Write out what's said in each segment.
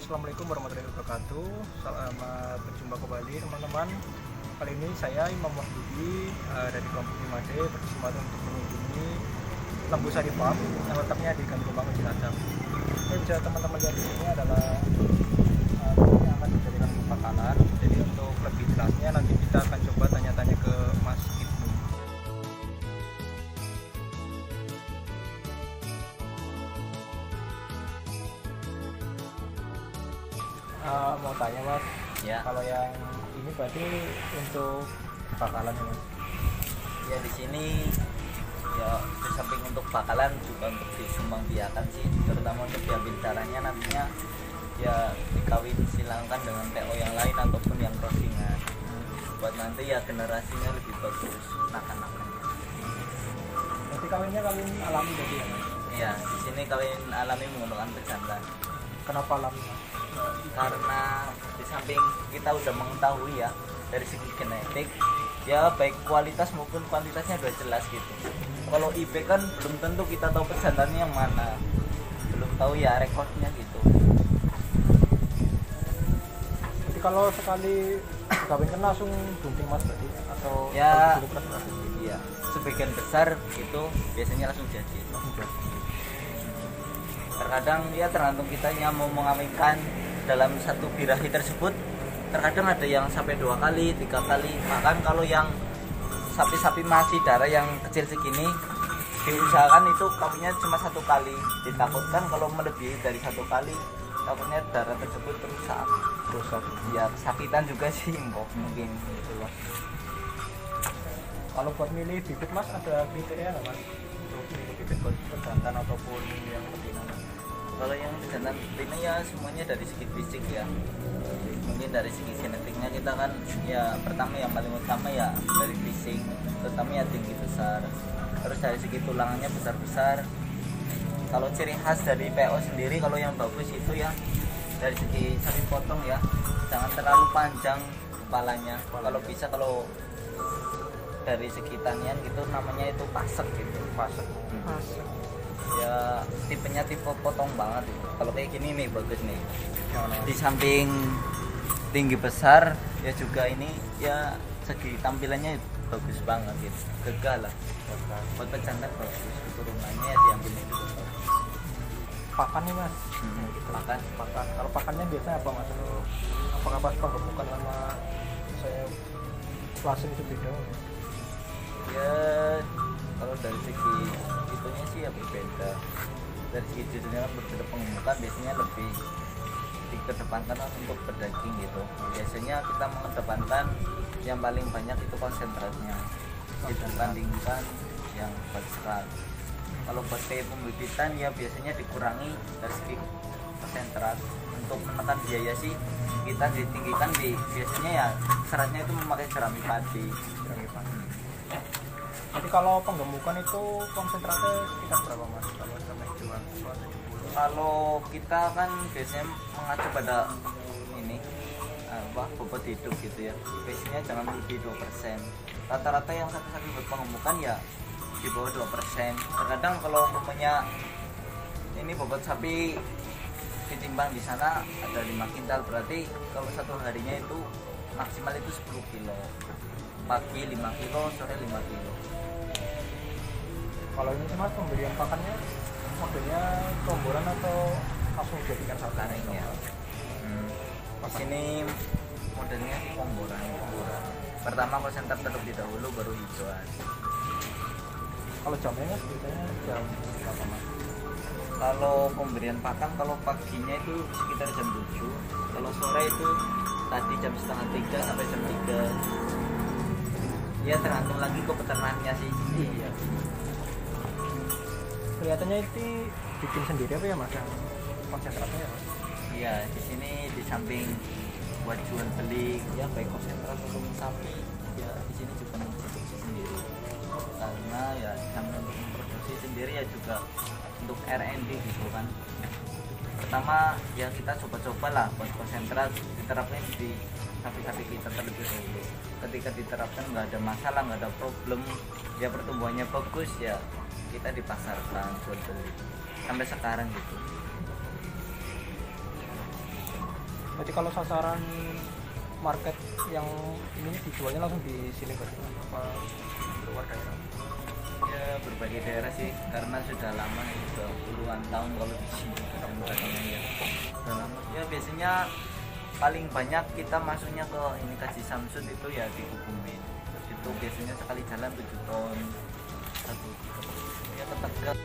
Assalamualaikum warahmatullahi wabarakatuh. Selamat berjumpa kembali teman-teman. Kali ini saya Imam Wahyudi dari kelompok 5D berkesempatan untuk mengunjungi Lembu Sari Farm yang letaknya di Gandrung Cilacap. Yang bisa teman-teman lihat di sini adalah yang akan dijadikan pakanan. Jadi untuk lebih jelasnya nanti kita akan coba tanya-tanya ke Mas Ibnu. Mau tanya Mas, Ya, kalau yang ini berarti untuk bakalan ya Mas? ya di sini ya di samping untuk bakalan juga untuk disumbangbiakan sih, terutama untuk diambil darahnya nantinya ya dikawin silangkan dengan TO yang lain ataupun yang crossingan buat nanti ya generasinya lebih bagus nakan-nakannya. Berarti kawinnya kawin alami jadi ya Mas? Iya, di sini kawin alami menggunakan pejantan Kenapa alami Mas? karena di samping kita udah mengetahui ya dari segi genetik ya baik kualitas maupun kuantitasnya udah jelas gitu. Kalau IP kan belum tentu kita tahu pejantannya yang mana, belum tahu ya rekodnya gitu. Jadi kalau sekali kawin kan langsung bunting Mas berarti atau Ya. kalau dulu keras Iya, sebagian besar itu biasanya langsung jadi. Terkadang ya tergantung kitanya mau mengawinkan dalam satu birahi tersebut. Terkadang ada yang sampai 2 kali, 3 kali. Bahkan kalau yang sapi-sapi masih darah yang kecil segini diusahakan itu kawinnya cuma 1 kali. Ditakutkan kalau melebihi dari 1 kali takutnya darah tersebut rusak. Ya kesakitan juga sih mungkin gitu loh. Kalau buat milih bibit Mas ada kriteria nggak Mas? Untuk milih bibit pejantan ataupun yang betina? Kalau yang pejantan betina ya semuanya dari segi fisik ya. Mungkin dari segi genetiknya kita kan ya pertama yang paling utama ya dari fisik, terutama ya tinggi besar. Terus dari segi tulangannya besar-besar. Kalau ciri khas dari PO sendiri kalau yang bagus itu ya dari segi sapi potong ya, jangan terlalu panjang kepalanya. Kalau bisa kalau dari segi tanian gitu namanya itu pasek gitu. Pasek. Ya tipenya tipe potong banget itu. Kalau kayak gini nih bagus nih. Mana? Di samping tinggi besar ya juga ini ya segi tampilannya bagus banget gitu, gagah lah. Buat pejantan bagus, keturunannya ya diambil itu bagus. Pakan nih Mas. Makan Pakan. Kalau pakannya biasanya apa Mas? Apakah pas penggemukan sama saya plastik itu beda? ya kalau dari segi itunya sih ya berbeda. Dari segi judulnya kan berbeda, pengemukan biasanya lebih dikedepankan untuk berdaging gitu. Biasanya kita mengedepankan yang paling banyak itu konsentratnya dibandingkan yang buat serat. Kalau buat kayak pembibitan ya biasanya dikurangi dari segi konsentrat. Untuk menekan biaya sih kita ditinggikan di biasanya ya seratnya itu memakai jerami padi. Jadi kalau penggemukan itu konsentratnya sekitar berapa Mas? Kalau sampai jual? Kalau kita kan biasanya mengacu pada ini bobot hidup gitu ya. Biasanya jangan lebih 2%. Rata-rata yang satu sapi buat pengemukan ya di bawah 2%. Terkadang kalau umpamanya ini bobot sapi ditimbang di sana ada 5 kintal, berarti kalau satu harinya itu maksimal itu 10 kilo. Pagi 5 kilo, sore 5 kilo. Kalau ini Mas pemberian pakannya modelnya komboran atau langsung jadikan satu Taring ya. Di sini modelnya komboran. Pertama konsentrat terlebih dahulu baru hijauan. Kalau jamnya Mas biasanya jam berapa Mas? Kalau pemberian pakan kalau paginya itu sekitar jam 7. Kalau sore itu tadi jam setengah 3 sampai jam 3. Ya tergantung lagi ke peternaknya sih. Iya. Kelihatannya itu bikin sendiri apa ya Mas yang konsentratnya ya Mas? Iya, di sini di samping buat jual beli ya baik konsentrat maupun sapi ya di sini juga memproduksi sendiri. Karena ya sambil untuk memproduksi sendiri ya juga untuk R&D gitu kan. Pertama ya kita coba-coba lah buat konsentrat diterapkan di sapi-sapi kita terlebih dahulu. Ketika diterapkan nggak ada masalah, nggak ada problem, ya pertumbuhannya bagus ya kita dipasarkan jual beli sampai sekarang gitu. Berarti kalau sasaran market yang ini dijualnya langsung di sini berarti apa luar daerah? Ya berbagai daerah sih, karena sudah lama nih, sudah puluhan tahun kalau di sini pedagangnya ya. Sudah lama. Ya biasanya paling banyak kita masuknya ke ini Kaji Samsud itu ya di Kebumen. Itu biasanya sekali jalan 7 ton satu. Ya ke Tegal.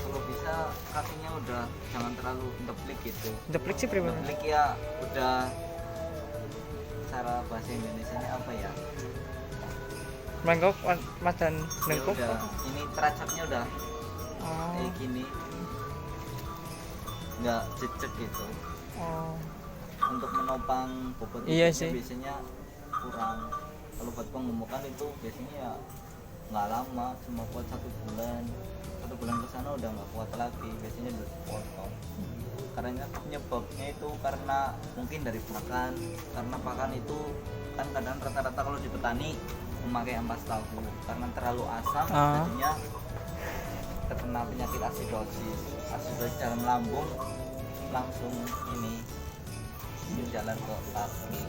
Kalau bisa kakinya udah jangan terlalu deplik gitu. Deplik sih pribadi. Deplik ya udah, cara bahasa Indonesianya apa ya? Menggok madan Ya nengkuk. udah, ini teracapnya udah Oh. kayak gini, nggak jejak gitu. Oh. Untuk menopang bobot Iya hidupnya sih. biasanya kurang. Kalau buat pengemukan itu biasanya ya nggak lama, cuma buat 1 bulan. 1 bulan ke sana udah nggak kuat lagi, biasanya udah potong. Karena penyebabnya itu karena mungkin dari pakan, karena pakan itu kan kadang rata-rata kalau di petani memakai ampas tahu, karena terlalu asam jadinya terkena penyakit asidosis dalam lambung, langsung ini jalan ke kaki.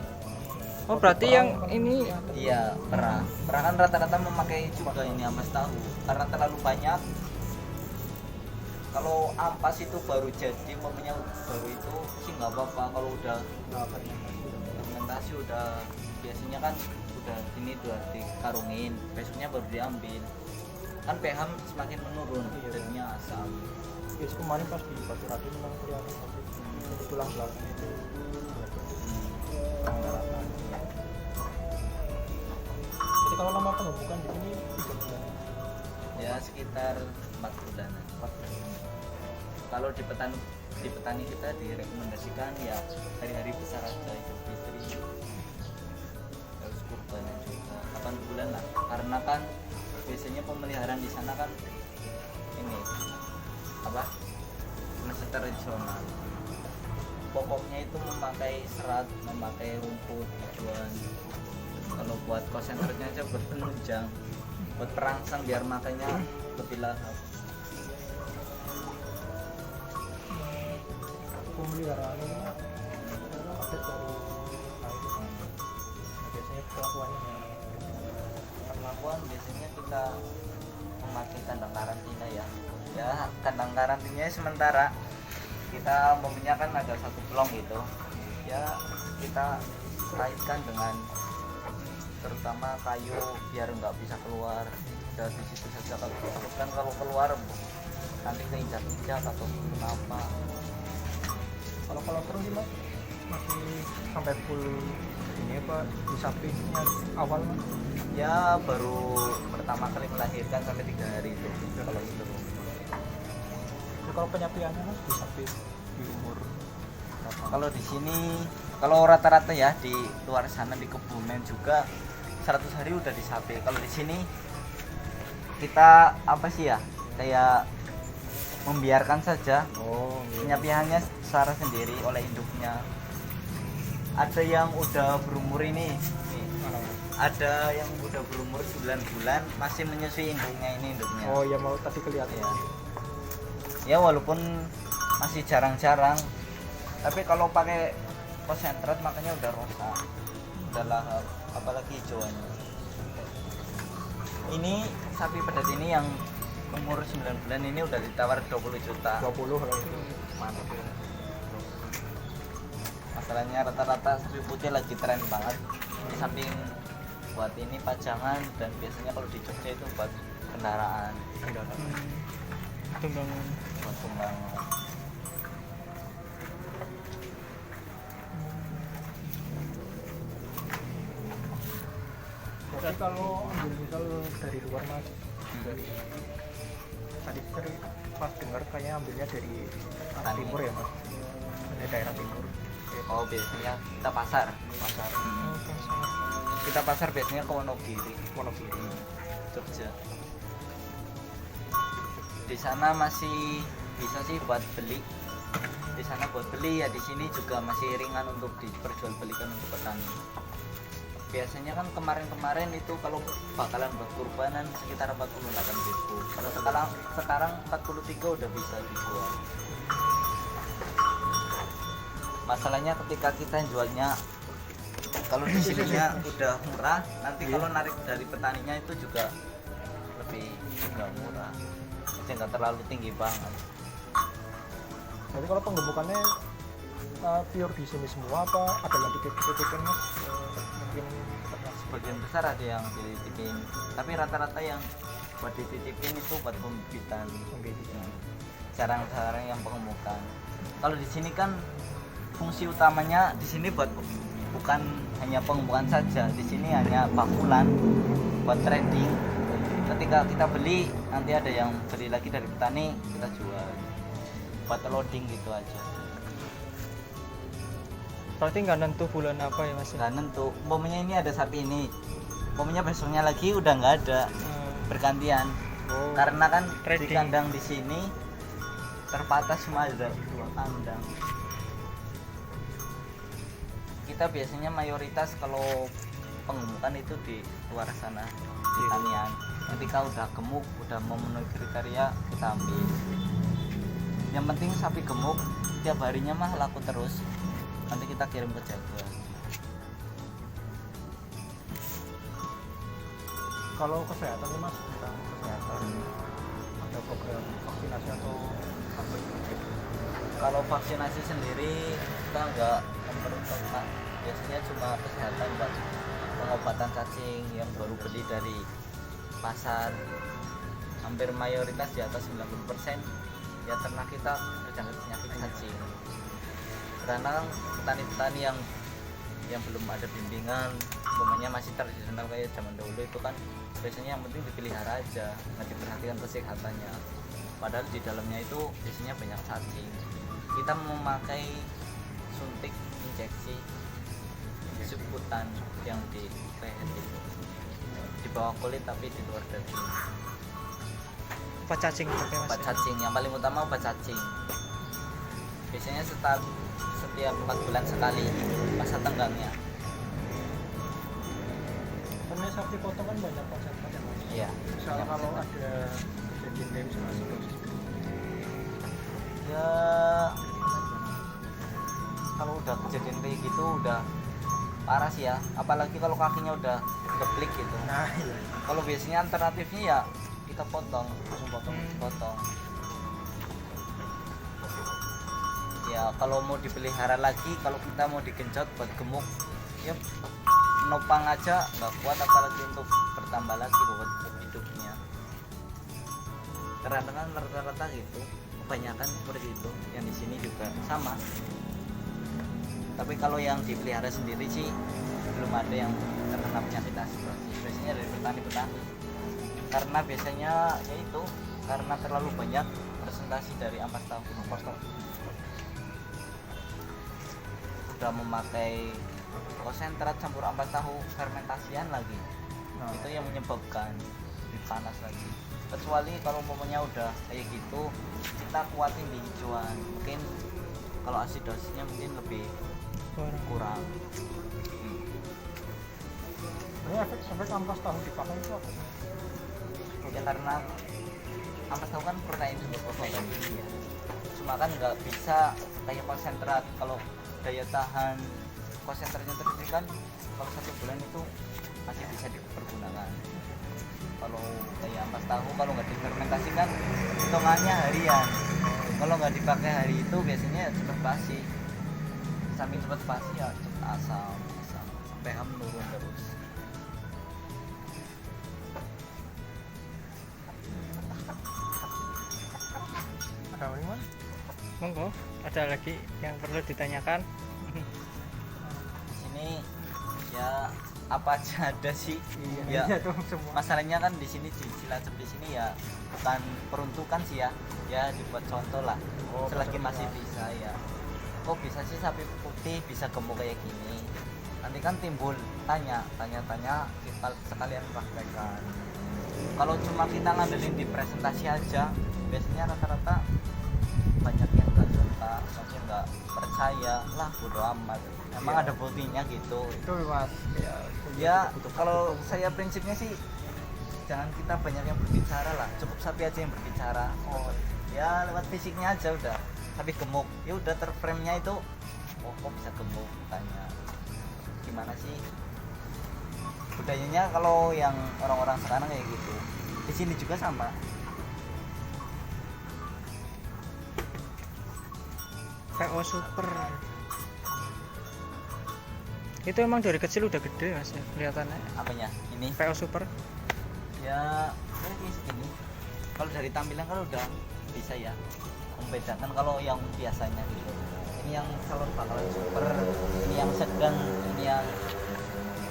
Oh, berarti yang ini Iya, perah kan rata-rata memakai juga ini ampas tahu karena terlalu banyak. Kalau ampas itu baru jadi, umpamanya baru itu sih nggak apa-apa. Kalau udah fermentasi udah biasanya kan udah ini udah dikarungin, besoknya baru diambil. Kan pH semakin menurun, jadinya asam. yes, kemarin pas di Batu Rati memang kelihatan itu tulang belakang itu. Jadi kalau lama penumpukan di sini 3 bulan. Ya sekitar 4 bulanan. 4 bulan. Kalau di petani kita direkomendasikan ya hari-hari besar aja, Idul Fitri, terus kurban juga 8 bulan lah, karena kan biasanya pemeliharaan di sana kan ini apa, masih tradisional. Pokoknya itu memakai serat, memakai rumput, hijauan. Kalau buat konsentratnya aja buat penunjang, buat perangsang biar makanya lebih lahap. Pemeliharaan ini karena update dari biasanya perlakuannya Perlakuan biasanya kita memakai kandang karantina ya. Ya kandang karantinanya sementara kita umumnya kan ada 1 pelong gitu. Ya kita kaitkan dengan terutama kayu biar nggak bisa keluar. Udah di situ saja, kalau keluar nanti keinjak-injak atau kenapa. kalau terus sih mas masih sampai full ini apa di sapinya awal mas? Ya baru pertama kali melahirkan sampai 3 hari itu kalau itu. Jadi kalau penyapiannya mas di sapi di umur berapa? Kalau di sini, kalau rata-rata ya di luar sana di Kebumen juga 100 hari udah disapi. Kalau di sini kita apa sih ya, kayak membiarkan saja. Oh iya. Penyapiannya secara sendiri oleh induknya. Ada yang udah berumur ini, nih, Mana, Mas? ada yang udah berumur 9 bulan masih menyusui induknya. Oh ya mau tadi kelihatan Ya. Ya walaupun masih jarang-jarang, tapi kalau pakai konsentrat makanya udah rosak, udah lahap, apalagi hijauannya. Ini sapi pedas ini yang umur 9 bulan ini udah ditawar 20 juta. 20 kalau itu mantap ya. Masalahnya rata-rata sapi putih lagi tren banget. Di samping buat ini pajangan, dan biasanya kalau di Jogja itu buat kendaraan, Tunggangan. buat tunggangan. Jadi kalau ambil misal dari luar mas, dari tadi pas dengar kayaknya ambilnya dari arah timur ya mas, dari daerah timur. Oh, biasanya kita pasar. Pasar Kita pasar biasanya ke Wonogiri, Wonogiri. Jogja. Di sana masih bisa sih buat beli. Di sana buat beli ya, di sini juga masih ringan untuk diperjualbelikan untuk petani. Biasanya kan kemarin-kemarin itu kalau bakalan buat kurbanan sekitar 48.000. Kalau sekarang 43 udah bisa dijual. Masalahnya ketika kita jualnya, kalau di sininya udah murah, nanti kalau narik dari petaninya itu juga lebih juga murah, jadi nggak terlalu tinggi banget. Jadi kalau penggemukannya pure di sini semua apa ada yang dititipin mas? Mungkin ternak Sebagian besar ada yang dititipin, tapi rata-rata yang buat dititipin itu buat pembibitan, jarang-jarang yang pengemukan. Kalau di sini kan fungsi utamanya di sini bukan hanya pengemukan saja, di sini hanya bakulan buat trading. Ketika kita beli, nanti ada yang beli lagi dari petani, kita jual buat loading gitu aja. Berarti nggak nentu bulan apa ya mas? Nggak nentu, umpamanya ini ada sapi ini, umpamanya besoknya lagi udah nggak ada, bergantian. Oh. Karena kan di Trading. kandang di sini terbatas, cuma ada 2 kandang. Kita biasanya mayoritas kalau pengemukan itu di luar sana, di tanian. Ketika udah gemuk, udah memenuhi kriteria, kita ambil. Yang penting sapi gemuk, tiap harinya mah laku terus. Nanti kita kirim ke Jawa. Kalau kesehatan nih mas, tentang kesehatan ada program vaksinasi atau apa itu? Kalau vaksinasi sendiri kita nggak memperketat, biasanya cuma kesehatan buat pengobatan cacing yang baru beli dari pasar. Hampir mayoritas di atas 90% ya ternak kita terjangkit penyakit cacing. Karena petani-petani yang belum ada bimbingan, umpamanya masih tradisional kayak zaman dahulu itu kan biasanya yang penting dipelihara aja, nggak diperhatikan kesehatannya. Padahal di dalamnya itu biasanya banyak cacing. Kita memakai suntik injeksi subkutan yang di leher itu, di bawah kulit tapi di luar daging. Apa cacing pakai mas? Obat cacing, yang paling utama obat cacing. Biasanya setiap 4 bulan sekali masa tenggangnya. Karena sapi potong kan banyak konsepnya mas. Iya. Misalnya kalau ada kejadian kayak misalnya acidosis, Ya, kalau udah kejadian kayak gitu udah parah sih ya. Apalagi kalau kakinya udah keplik gitu. nah iya. Kalau biasanya alternatifnya ya kita potong, langsung potong. Ya kalau mau dipelihara lagi, kalau kita mau digenjot buat gemuk, ya menopang aja nggak kuat, apalagi untuk bertambah lagi bobot hidupnya. Karena rata-rata gitu, kebanyakan seperti itu. Yang di sini juga sama. Tapi kalau yang dipelihara sendiri sih belum ada yang terkena penyakit aspirasi. Biasanya dari petani-petani. Karena biasanya ya itu, karena terlalu banyak presentasi dari ampas tahu. Udah memakai konsentrat campur ampas tahu fermentasian lagi. Itu yang menyebabkan lebih panas lagi. Kecuali kalau umpamanya udah kayak gitu, kita kuatin di hijauan. Mungkin kalau asidosisnya mungkin lebih kurang. Ini efek ampas tahu dipakai itu apa? Ya karena ampas tahu kan protein juga protein ya. Cuma kan nggak bisa kayak konsentrat. Kalau daya tahan konsentratnya tertinggi kan kalau 1 bulan itu masih bisa dipergunakan. Kalau kayak ampas tahu kalau nggak difermentasikan hitungannya harian. Kalau nggak dipakai hari itu biasanya cepat basi. Saking cepat basi ya cepat asam sampai menurun terus. Monggo, ada lagi yang perlu ditanyakan? Di sini ya apa aja ada sih. Ya iya dong semua. masalahnya kan di sini di Cilacap di sini ya bukan peruntukan sih ya, ya dibuat contoh lah. Oh, Selagi betul, masih Mas. bisa ya, kok bisa sih sapi putih bisa gemuk kayak gini, nanti kan timbul tanya-tanya, kita sekalian praktekkan. Kalau cuma kita ngandelin di presentasi aja, biasanya rata-rata banyak yang nggak suka, maksudnya nggak percaya lah, bodo amat, emang Iya. ada buktinya gitu. Itu mas ya, Ya butuh kalau praktikum. saya prinsipnya sih jangan kita banyak yang berbicara lah, cukup sapi aja yang berbicara. Oh ya lewat fisiknya aja udah, sapi gemuk ya udah terframe-nya itu, oh kok bisa gemuk, tanya gimana sih budayanya. Kalau yang orang-orang sekarang kayak gitu, di sini juga sama. PO Super. Itu emang dari kecil udah gede mas ya kelihatannya. Apanya ini PO Super. ya kayak segini. Kalau dari tampilan kan udah bisa ya membedakan kalau yang biasanya gitu, ini yang salon bakalan super, ini yang sedang, ini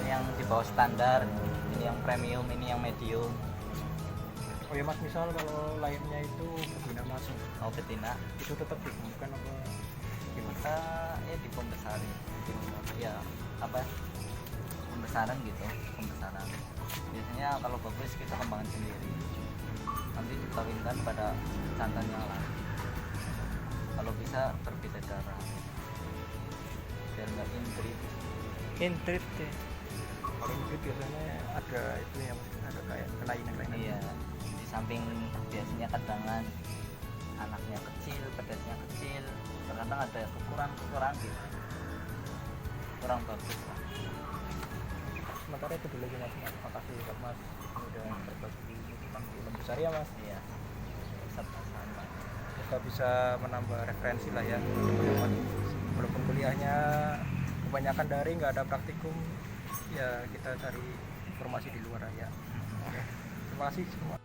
yang di bawah standar, ini yang premium, ini yang medium. Oh ya mas, misal kalau lainnya itu betina mas, Mau betina itu tetap digumkan apa gimana? kita ya dipembesarin, ya apa pembesaran gitu, pembesaran. Biasanya kalau bagus kita kembangkan sendiri, nanti dikawinkan pada jantan yang lain. Kalau bisa berbeda darah biar nggak inbreed. Inbreed ya. Kalau ini biasanya ada itu ya mas, ada kayak kelainan-kelainan. Iya, di samping biasanya kadangan anaknya kecil, pedasnya kecil, terkadang ada kekurangan gitu, kurang bagus lah. Sementara itu dulu aja mas, makasih ya mas udah berbagi tentang film besar ya mas. Iya, sama. Kita bisa menambah referensi lah ya teman-teman. Walaupun kuliahnya kebanyakan daring, nggak ada praktikum, ya kita cari informasi di luar aja. Oke. Terima kasih semua.